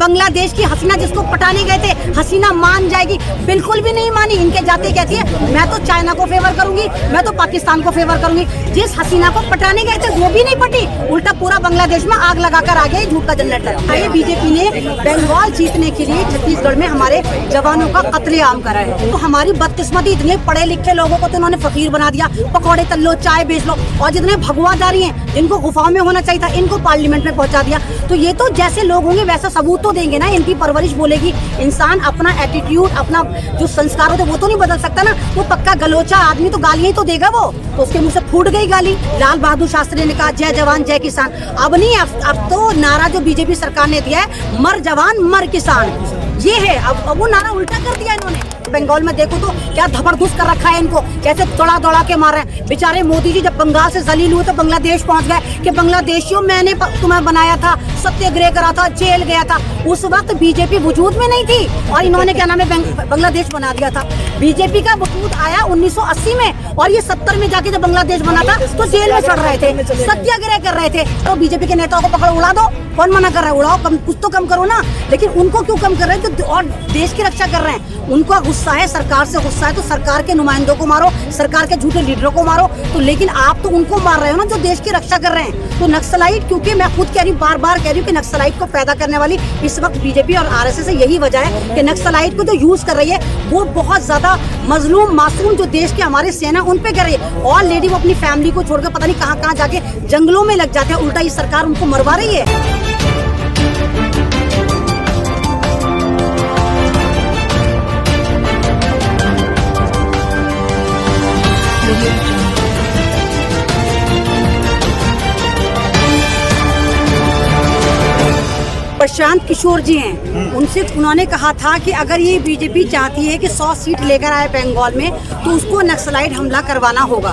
बांग्लादेश की हसीना जिसको पटाने गए थे, हसीना मान जाएगी, बिल्कुल भी नहीं मानी। इनके जाते कहती है मैं तो चाइना को फेवर करूंगी, मैं तो पाकिस्तान को फेवर करूंगी। जिस हसीना को पटाने गए थे वो भी नहीं पटी, उल्टा पूरा बांग्लादेश में आग लगाकर आ गए झूठ का जनरेटर। ये बीजेपी ने बंगाल जीतने के लिए छत्तीसगढ़ में हमारे जवानों का कत्लेआम करा है। तो हमारी बदकिस्मती, इतने पढ़े लिखे लोगों को तो उन्होंने फकीर बना दिया, पकौड़े तल लो, चाय बेच लो, और जितने भगवादारी हैं जिनको गुफाओं में होना चाहिए था इनको पार्लियामेंट में पहुंचा दिया। तो ये तो जैसे लोग होंगे वैसा सबूत तो देंगे ना, इनकी परवरिश बोलेगी। इंसान अपना एटीट्यूड, अपना जो संस्कार होते वो तो नहीं बदल सकता ना। वो पक्का गलोचा आदमी तो गालियां ही तो देगा वो, तो उसके मुंह से फूट गई गाली। लाल बहादुर शास्त्री ने कहा जय जवान जय किसान। अब नहीं, अब तो नारा जो बीजेपी सरकार ने दिया है मर जवान मर किसान, ये है। अब वो नारा उल्टा कर दिया इन्होंने। बंगाल में देखो तो क्या धबरधुस कर रखा है इनको, कैसे दौड़ा दौड़ा के मार रहे हैं। बेचारे मोदी जी जब बंगाल से जलील हुए तो बांग्लादेश पहुंच गए कि बांग्लादेशियों मैंने तुम्हें बनाया था, सत्याग्रह करा था, जेल गया था। उस वक्त बीजेपी वजूद में नहीं थी और इन्होंने क्या नाम है बांग्लादेश बना दिया था। बीजेपी का वजूद आया 1980 में और ये 70 में जाके जब बांग्लादेश बना था तो जेल में चढ़ रहे थे, सत्याग्रह कर रहे थे। तो बीजेपी के नेताओं को पकड़ उड़ा दो, कौन मना कर रहा है? उड़ाओ, कम कुछ तो कम करो ना। लेकिन उनको क्यों कम कर रहे हैं जो और देश की रक्षा कर रहे हैं? उनको गुस्सा है, सरकार से गुस्सा है तो सरकार के नुमाइंदों को मारो, सरकार के झूठे लीडरों को मारो। तो लेकिन आप तो उनको मार रहे हो ना जो देश की रक्षा कर रहे हैं। तो नक्सलाइट, क्योंकि मैं खुद कह रही हूँ, बार बार कह रही हूँ कि नक्सलाइट को पैदा करने वाली इस वक्त बीजेपी और आरएसएस है। यही वजह है कि नक्सलाइट को जो यूज कर रही है वो बहुत ज्यादा मजलूम मासूम जो देश के हमारे सेना उन पे कर रही है। और लेडी वो अपनी फैमिली को छोड़कर पता नहीं कहाँ कहाँ जाके जंगलों में लग जाते हैं। उल्टा ये सरकार उनको मरवा रही है। प्रशांत किशोर जी हैं, उनसे उन्होंने कहा था कि अगर ये बीजेपी चाहती है कि 100 सीट लेकर आए बंगाल में तो उसको नक्सलाइट हमला करवाना होगा।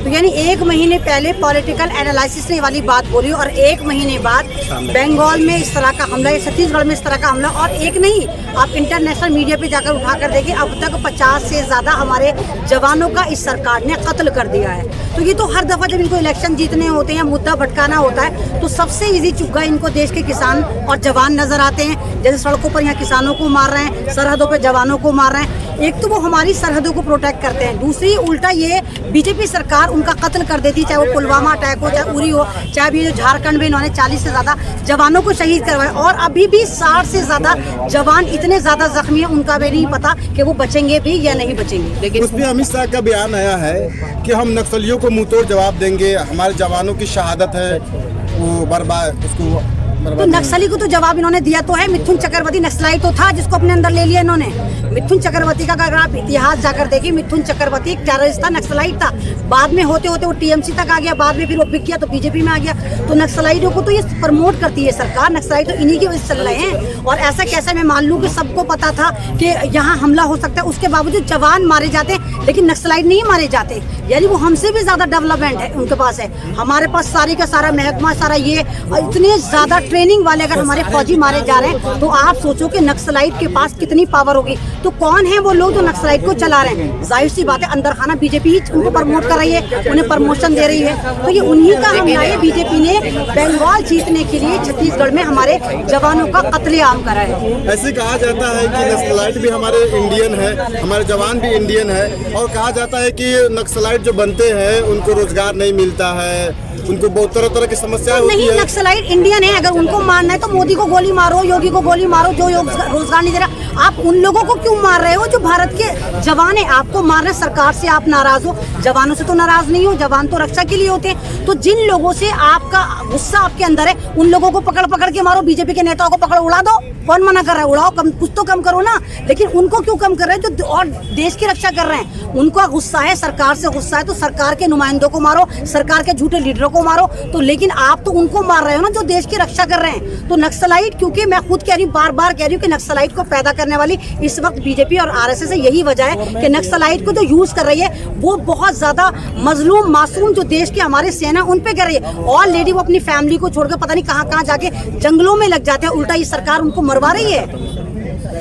तो यानी 1 महीने पहले पॉलिटिकल एनालिसिस ने वाली बात बोली और 1 महीने बाद बंगाल में इस तरह का हमला, छत्तीसगढ़ में इस तरह का हमला। और एक नहीं, आप इंटरनेशनल मीडिया पे जाकर उठाकर देखिए, अब तक 50 से ज्यादा हमारे जवानों का इस सरकार ने कत्ल कर दिया है। तो ये तो हर दफा जब इनको इलेक्शन जीतने होते हैं, मुद्दा भटकाना होता है, तो सबसे इजी चुग्गा इनको देश के किसान और जवान नजर आते हैं। जैसे सड़कों पर यहाँ किसानों को मार रहे हैं, सरहदों पर जवानों को मार रहे हैं। एक तो वो हमारी सरहदों को प्रोटेक्ट करते हैं, दूसरी उल्टा ये बीजेपी सरकार उनका कत्ल कर देती, चाहे वो पुलवामा अटैक हो, चाहे उरी हो, चाहे भी जो झारखंड में इन्होंने 40 से ज्यादा जवानों को शहीद करवाया। और अभी भी 60 से ज्यादा जवान इतने ज्यादा जख्मी है, उनका भी नहीं पता कि वो बचेंगे भी या नहीं बचेंगे। लेकिन उसमें अमित शाह का बयान आया है कि हम नक्सलियों को मुंहतोड़ जवाब देंगे, हमारे जवानों की शहादत है वो बर्बाद, उसको तो नक्सली को तो जवाब इन्होंने दिया तो है। मिथुन चक्रवर्ती नक्सलाइट तो था जिसको अपने अंदर ले लिया इन्होंने। मिथुन चक्रवर्ती का अगर आप इतिहास जाकर देखिए, मिथुन चक्रवर्ती एक टेररिस्ट था, नक्सलाइट था। बाद में होते होते वो टीएमसी तक आ गया, बाद में फिर वो बिक गया तो बीजेपी में आ गया। तो नक्सलाइटों को तो ये प्रमोट करती है सरकार। नक्सलाइट तो इन्हीं की वजह से चल रहे हैं। और ऐसा कैसे मैं मान लूँ कि सबको पता था कि यहाँ हमला हो सकता है, उसके बावजूद जवान मारे जाते हैं लेकिन नक्सलाइट नहीं मारे जाते। यानी वो हमसे भी ज्यादा डेवलपमेंट है उनके पास है। हमारे पास सारी का सारा महकमा, सारा ये इतने ज्यादा ट्रेनिंग वाले अगर हमारे फौजी मारे जा रहे हैं तो आप सोचो कि नक्सलाइट के पास कितनी पावर होगी। तो कौन है वो लोग जो नक्सलाइट को चला रहे हैं? जाहिर सी बात है अंदर खाना बीजेपी ही उनको प्रमोट कर रही है, उन्हें प्रमोशन दे रही है। तो ये उन्हीं का हमला है। बीजेपी ने बंगाल जीतने के लिए छत्तीसगढ़ में हमारे जवानों का कत्लेआम करा है। ऐसे कहा जाता है कि नक्सलाइट भी हमारे इंडियन है, हमारे जवान भी इंडियन है। और कहा जाता है कि नक्सलाइट जो बनते हैं उनको रोजगार नहीं मिलता है, उनको बहुत तरह की समस्याएं होती है। नहीं, नक्सलाइट इंडियन है। अगर उनको मारना है तो मोदी को गोली मारो, योगी को गोली मारो, जो रोजगार नहीं दे रहा। आप उन लोगों को क्यों मार रहे हो जो भारत के जवान है? आपको मारना, सरकार से आप नाराज हो, जवानों से तो नाराज नहीं हो। जवान तो रक्षा के लिए होते हैं। तो जिन लोगों से आपका गुस्सा आपके अंदर है उन लोगों को पकड़ पकड़ के मारो। बीजेपी के नेताओं को पकड़ उड़ा दो, कौन मना कर रहा है? उड़ाओ, कम कुछ तो कम करो ना। लेकिन उनको क्यों कम कर रहे हैं जो और देश की रक्षा कर रहे हैं? उनका गुस्सा है, सरकार से गुस्सा है तो सरकार के नुमाइंदों को मारो, सरकार के झूठे लीडरों को मारो। तो लेकिन आप तो उनको मार रहे हो ना जो देश की रक्षा कर रहे हैं। तो नक्सलाइट, क्योंकि मैं खुद कह रही हूँ, बार बार कह रही हूँ कि नक्सलाइट को पैदा करने वाली इस वक्त बीजेपी और आरएसएस है। यही वजह है कि नक्सलाइट को जो यूज कर रही है वो बहुत ज्यादा मजलूम मासूम जो देश के हमारे सेना उन पे कर रही है। और लेडी वो अपनी फैमिली को छोड़कर पता नहीं कहाँ कहाँ जाके जंगलों में लग जाते हैं। उल्टा ये सरकार उनको मरवा रही है।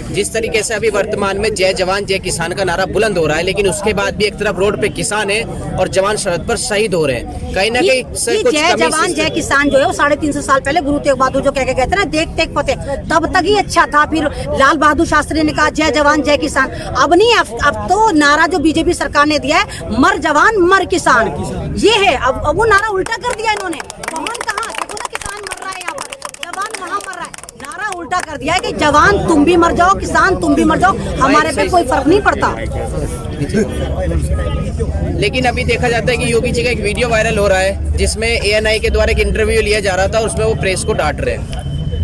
जिस तरीके से अभी वर्तमान में जय जवान जय किसान का नारा बुलंद हो रहा है, लेकिन उसके बाद भी एक तरफ रोड पे किसान है और जवान सरहद पर शहीद हो रहे हैं, कहीं ना कहीं ये जय जवान जय किसान जो है वो 350 साल पहले गुरु तेग बहादुर जो कह के कहते ना, देख तेग फतेह, तब तक ही अच्छा था। फिर लाल बहादुर शास्त्री ने कहा जय जवान जय किसान। अब नहीं, अब तो नारा जो बीजेपी सरकार ने दिया है मर जवान मर किसान, ये है। अब वो नारा उल्टा कर दिया इन्होंने। कौन कहा, देखो ना किसान मर रहा है यहाँ पर, जवान वहाँ मर रहा है, नारा उल्टा कर दिया है कि जवान तुम भी मर जाओ, किसान तुम भी मर जाओ, हमारे पे कोई फर्क नहीं पड़ता। लेकिन अभी देखा जाता है कि योगी जी का एक वीडियो वायरल हो रहा है जिसमें ANI के द्वारा एक इंटरव्यू लिया जा रहा था और उसमें वो प्रेस को डांट रहे हैं।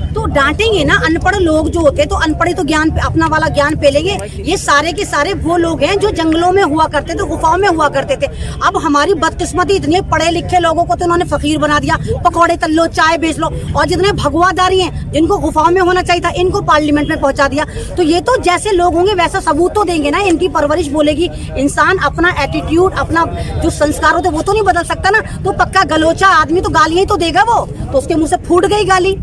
तो डांटेंगे ना, अनपढ़ लोग जो होते हैं तो अनपढ़ तो ज्ञान अपना वाला ज्ञान पेलेंगे। ये सारे के सारे वो लोग हैं जो जंगलों में हुआ करते थे, गुफाओं में हुआ करते थे। अब हमारी बदकिस्मती इतनी, पढ़े लिखे लोगों को तो उन्होंने फकीर बना दिया, पकौड़े तल लो चाय बेच लो, और जितने भगवादारी हैं जिनको गुफाओं में होना चाहिए था इनको पार्लियामेंट में पहुंचा दिया। तो ये तो जैसे लोग होंगे वैसा सबूत तो देंगे ना, इनकी परवरिश बोलेगी। इंसान अपना एटीट्यूड, अपना जो संस्कार होते वो तो नहीं बदल सकता ना। तो पक्का गलोचा आदमी तो गालियां ही तो देगा वो, तो उसके मुंह से फूट गई गाली।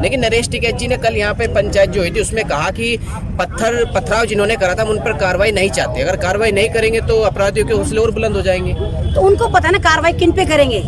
लेकिन नरेश टिकैत जी ने कल यहाँ पे पंचायत जो हुई थी उसमें कहा कि पथराव जिन्होंने करा था उन पर कार्रवाई नहीं चाहते, अगर कार्रवाई नहीं करेंगे तो अपराधियों के हौसले और बुलंद हो जाएंगे। तो उनको पता है ना कार्रवाई किन पे करेंगे।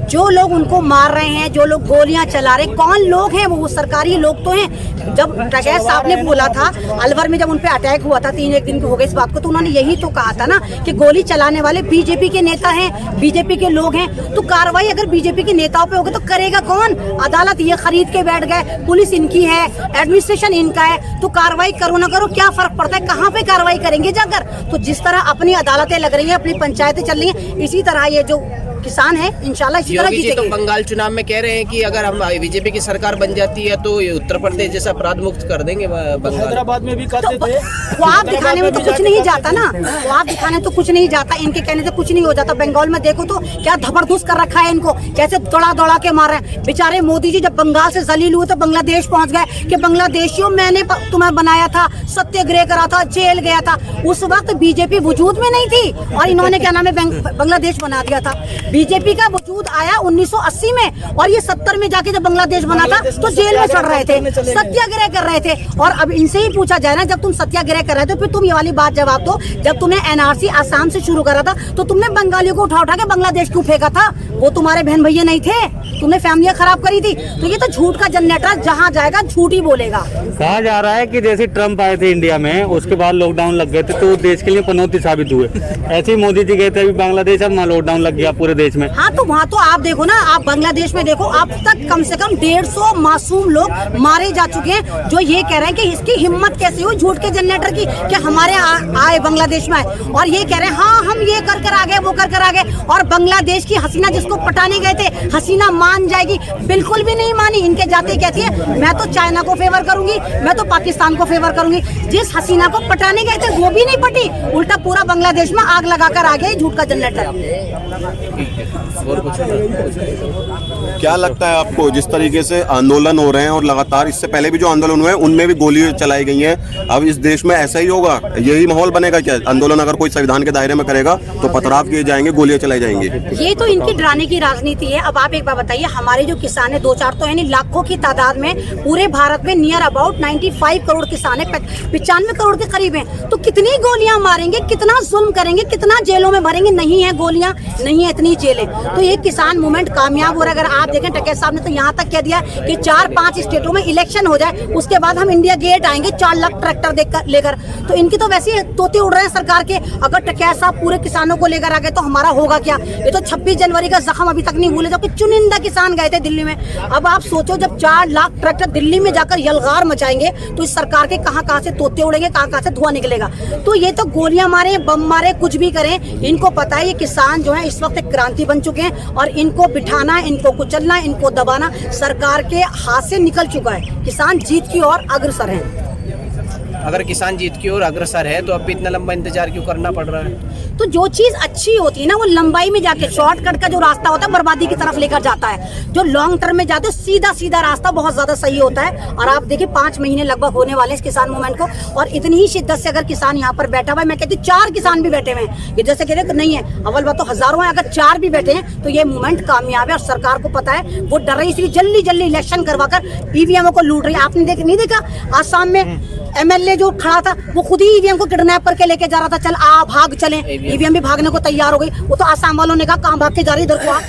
जो लोग उनको मार रहे हैं, जो लोग गोलियां चला रहे हैं, कौन लोग हैं वो सरकारी लोग तो हैं। जब टकैत साहब ने बोला था अलवर में, जब उन पे अटैक हुआ था 3 दिन हो गए इस बात को, तो उन्होंने यही तो कहा था ना कि गोली चलाने वाले बीजेपी के नेता हैं, बीजेपी के लोग हैं। तो कार्रवाई अगर बीजेपी के नेताओं पे होगी तो करेगा कौन? अदालत ये खरीद के बैठ गए, पुलिस इनकी है, एडमिनिस्ट्रेशन इनका है, तो कार्रवाई करो ना करो क्या फर्क पड़ता है, कहाँ पे कार्रवाई करेंगे जाकर। तो जिस तरह अपनी अदालतें लग रही है, अपनी पंचायतें चल रही है, इसी तरह ये जो किसान है इंशाल्लाह इसी तरह जीतेंगे। तो बंगाल चुनाव में कह रहे हैं कि अगर हम बीजेपी की सरकार बन जाती है तो ये उत्तर प्रदेश जैसा अपराध मुक्त कर देंगे। हैदराबाद में भी करते थे। ख्वाब दिखाने में तो कुछ नहीं जाता ना, ख्वाब दिखाने तो कुछ नहीं जाता, इनके कहने से कुछ नहीं हो जाता। बंगाल में देखो तो क्या धबरदूस कर रखा है इनको, कैसे दौड़ा दौड़ा के मार रहे हैं। बेचारे मोदी जी जब बंगाल से जलील हुए तो बांग्लादेश पहुंच गए कि बांग्लादेशियों मैंने तुम्हें बनाया था, सत्याग्रह करा था, जेल गया था। उस वक्त बीजेपी वजूद में नहीं थी और इन्होंने क्या नाम है बांग्लादेश बना दिया था। बीजेपी का वजूद आया 1980 में और ये 70 में जाके जब बांग्लादेश बना था तो जेल में चढ़ रहे थे, सत्याग्रह कर रहे थे। और अब इनसे ही पूछा जाए ना, जब तुम सत्याग्रह कर रहे थे फिर तुम ये वाली बात जवाब दो, जब तुमने NRC आसाम से शुरू करा था तो तुमने बंगालियों को उठा उठा के बांग्लादेश क्यों फेंका था? वो तुम्हारे बहन भैया नहीं थे, तुमने फैमिलियां खराब करी थी। तो ये तो झूठ का जनरेटर, जहाँ जाएगा झूठ ही बोलेगा। कहा जा रहा है कि जैसे ट्रम्प आए थे इंडिया में, उसके बाद लॉकडाउन लग गए थे तो देश के लिए पनौती साबित हुए। ऐसे ही मोदी जी गए थे अभी बांग्लादेश, अब ना लॉकडाउन लग गया पूरे देश में। हाँ, तो वहाँ तो आप देखो ना, आप बांग्लादेश में देखो, अब तक कम से कम 150 मासूम लोग मारे जा चुके हैं, जो ये कह रहे हैं कि इसकी हिम्मत कैसे हुई झूठ के जनरेटर की कि हमारे आए बांग्लादेश में आए, और ये कह रहे हैं हाँ हम ये कर आ गए, वो कर आ गए। और बांग्लादेश की हसीना जिसको पटाने गए थे, हसीना मान जाएगी, बिल्कुल भी नहीं मानी। इनके जाते कहती है मैं तो चाइना को फेवर करूंगी, मैं तो पाकिस्तान को फेवर करूंगी। जिस हसीना को पटाने गए थे वो भी नहीं पटी, उल्टा पूरा बांग्लादेश में आग लगाकर आ गए झूठ का जनरेटर। क्या लगता है आपको, जिस तरीके से आंदोलन हो रहे हैं और लगातार इससे पहले भी जो आंदोलन हुए हैं उनमें भी गोली चलाई गई हैं, अब इस देश में ऐसा ही होगा? यही माहौल बनेगा क्या? आंदोलन अगर कोई संविधान के दायरे में करेगा तो पथराव किए जाएंगे, गोलियां चलाई जाएंगी? ये तो इनकी डराने की राजनीति है। अब आप एक बात बताइए, हमारे जो किसान है 2-4 तो है नहीं, लाखों की तादाद में पूरे भारत में नियर अबाउट 95 करोड़ किसान है, 95 करोड़ के करीब हैं। तो कितनी गोलियां मारेंगे, कितना जुल्म करेंगे, कितना जेलों में भरेंगे? नहीं है गोलियां, नहीं है इतनी जेलें। तो ये किसान मूवमेंट कामयाब हो रहा है। अगर आप देखें टकैत साहब ने तो यहाँ तक कह दिया कि 4-5 स्टेटों में इलेक्शन हो जाए, उसके बाद हम इंडिया गेट आएंगे 4 लाख ट्रैक्टर लेकर। तो इनकी तो वैसे तोते उड़ रहे हैं सरकार के। अगर टकैत साहब पूरे किसानों को लेकर आ गए तो हमारा होगा क्या? ये तो 26 जनवरी का जख्म अभी तक नहीं भूले, जबकि चुनिंदा किसान गए थे दिल्ली में। अब आप सोचो, जब 4 लाख ट्रैक्टर दिल्ली में जाकर यलगार मचाएंगे तो इस सरकार के कहाँ से तोते उड़ेंगे, कहाँ से धुआं निकलेगा। तो ये तो गोलियां मारे, बम मारे, कुछ भी करें, इनको पता है ये किसान जो है इस वक्त एक क्रांति बन चुके हैं और इनको बिठाना, इनको कुचलना, इनको दबाना सरकार के हाथ से निकल चुका है। किसान जीत की ओर अग्रसर है। अगर किसान जीत की ओर अग्रसर है तो अब भी इतना लंबा इंतजार क्यों करना पड़ रहा है? तो जो चीज अच्छी होती है ना वो लंबाई में जाके, शॉर्टकट का जो रास्ता होता है बर्बादी की तरफ लेकर जाता है। जो लॉन्ग टर्म में जाते हो सीधा रास्ता बहुत ज्यादा सही होता है। और आप देखिए 5 महीने लगभग होने वाले इस किसान मूवमेंट को, और इतनी ही शिद्दत से अगर किसान यहाँ पर बैठा हुआ है, मैं कहती हूँ 4 किसान भी बैठे हुए हैं, ये जैसे कह रहे नहीं है, अव्वल बात तो हजारों है, अगर 4 भी बैठे हैं तो ये मूवमेंट कामयाब है। और सरकार को पता है, वो डर रही, इसलिए जल्दी इलेक्शन करवा कर ईवीएम को लूट रही है। आपने नहीं देखा आसाम में MLA पे जो खड़ा था वो खुद ही ईवीएम को किडनैप करके लेके जा रहा था, चल आ भाग चले। ईवीएम भी भागने को तैयार हो गई। वो तो आसाम वालों ने कहा कहाँ भाग के जा रही, इधर को आ।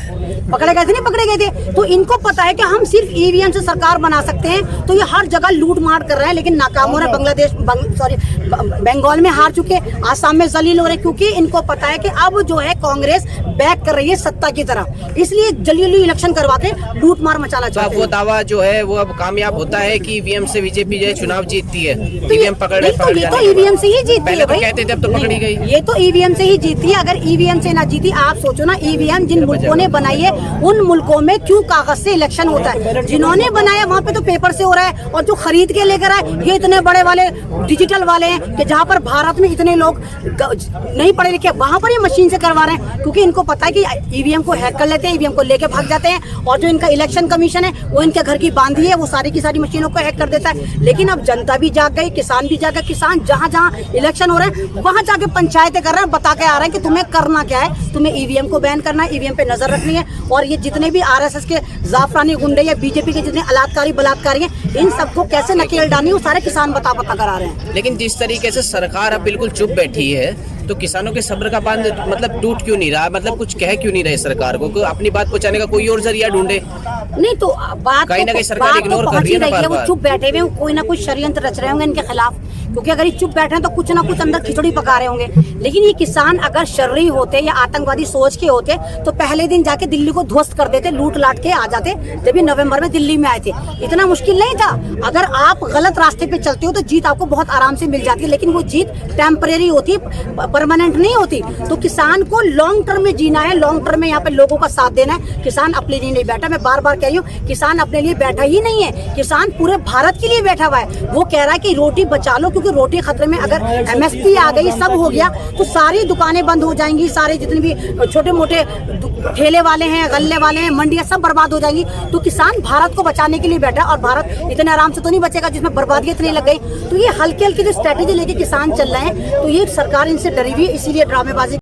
पकड़े गए थे, नहीं पकड़े गए थे। तो इनको पता है कि हम सिर्फ ईवीएम से सरकार बना सकते हैं, तो ये हर जगह लूट मार कर रहे हैं, लेकिन नाकाम हो रहे हैं। बंगाल में हार चुके, आसाम में जलील हो रहे, क्योंकि इनको पता है कि अब जो है कांग्रेस बैक कर रही है सत्ता की तरफ, इसलिए जलीली इलेक्शन करवा के लूट मार मचाना चाहते हैं। वो दावा जो है वो अब कामयाब होता है कि ईवीएम से बीजेपी जो है चुनाव जीतती है। ईवीएम पकड़ ये तो ईवीएम से ही जीतती है। पहले तो कहते थे, अब तो पकड़ी गई। ये तो ईवीएम से ही जीती है। अगर ईवीएम से ना जीती, आप सोचो ना, ईवीएम जिन मुल्कों ने बनाई है उन मुल्कों में क्यों कागज से इलेक्शन होता है? जिन्होंने बनाया वहाँ पे तो पेपर से हो रहा है, और जो खरीद के लेकर आए ये इतने बड़े वाले डिजिटल वाले हैं कि जहाँ पर भारत में इतने लोग नहीं पढ़े लिखे, वहाँ पर ये मशीन से करवा रहे हैं, क्योंकि इनको पता है कि ईवीएम को हैक कर लेते हैं, ईवीएम को लेके भाग जाते हैं, और जो इनका इलेक्शन कमीशन है वो इनके घर की बांधी है, वो सारी की सारी मशीनों को हैक कर देता है। लेकिन अब जनता भी जाग गई, किसान भी जाग गए। किसान जहाँ जहाँ इलेक्शन हो रहे हैं वहाँ जाके पंचायतें कर रहे हैं, बता के आ रहे हैं कि तुम्हें करना क्या है, तुम्हें ईवीएम को बैन करना है, ईवीएम पे नजर रखनी है। और ये जितने भी आरएसएस के जाफरानी गुंडे या बीजेपी के जितने अलात्कारी बलात्कारी हैं, इन सबको कैसे नकेल डालनी है वो सारे किसान बता करा रहे हैं। लेकिन जिस तरीके से सरकार अब बिल्कुल चुप बैठी है, तो किसानों के सब्र का बांध मतलब टूट क्यों नहीं रहा? मतलब कुछ कह क्यों नहीं रहे सरकार को? अपनी बात पहुंचाने का कोई और जरिया ढूंढे। नहीं तो बात कहीं ना कहीं सरकार इग्नोर कर पहुंच रही है ना बार-बार। वो चुप बैठे हुए, कोई ना कोई षड्यंत्र रच रहे होंगे इनके खिलाफ, क्योंकि अगर ये चुप बैठे हैं तो कुछ ना कुछ अंदर खिचड़ी पका रहे होंगे। लेकिन ये किसान अगर शर्री होते या आतंकवादी सोच के होते तो पहले दिन जाके दिल्ली को ध्वस्त कर देते, लूट लाट के आ जाते, जब ये नवंबर में दिल्ली में आए थे। इतना मुश्किल नहीं था। अगर आप गलत रास्ते पे चलते हो तो जीत आपको बहुत आराम से मिल जाती है, लेकिन वो जीत टेम्परेरी होती है, परमानेंट नहीं होती। तो किसान को लॉन्ग टर्म में जीना है, लॉन्ग टर्म में यहाँ पे लोगों का साथ देना है। किसान अपने लिए नहीं बैठा, मैं बार बार कह रही हूँ, किसान अपने लिए बैठा ही नहीं है, किसान पूरे भारत के लिए बैठा हुआ है। वो कह रहा है कि रोटी बचा लो, क्योंकि रोटी खतरे में। अगर एमएसपी आ गई, सब हो गया, तो सारी दुकानें बंद हो जाएंगी, सारे जितने भी छोटे मोटे ठेले वाले हैं, गल्ले वाले हैं, मंडियां सब बर्बाद हो जाएंगी। तो किसान भारत को बचाने के लिए बैठा है, और भारत इतने आराम से तो नहीं बचेगा जिसमें बर्बादी इतनी लग गई। तो ये हल्के हल्के जो स्ट्रेटेजी लेके किसान चल रहे हैं, तो ये सरकार इनसे डरी हुई है, इसीलिए ड्रामेबाजी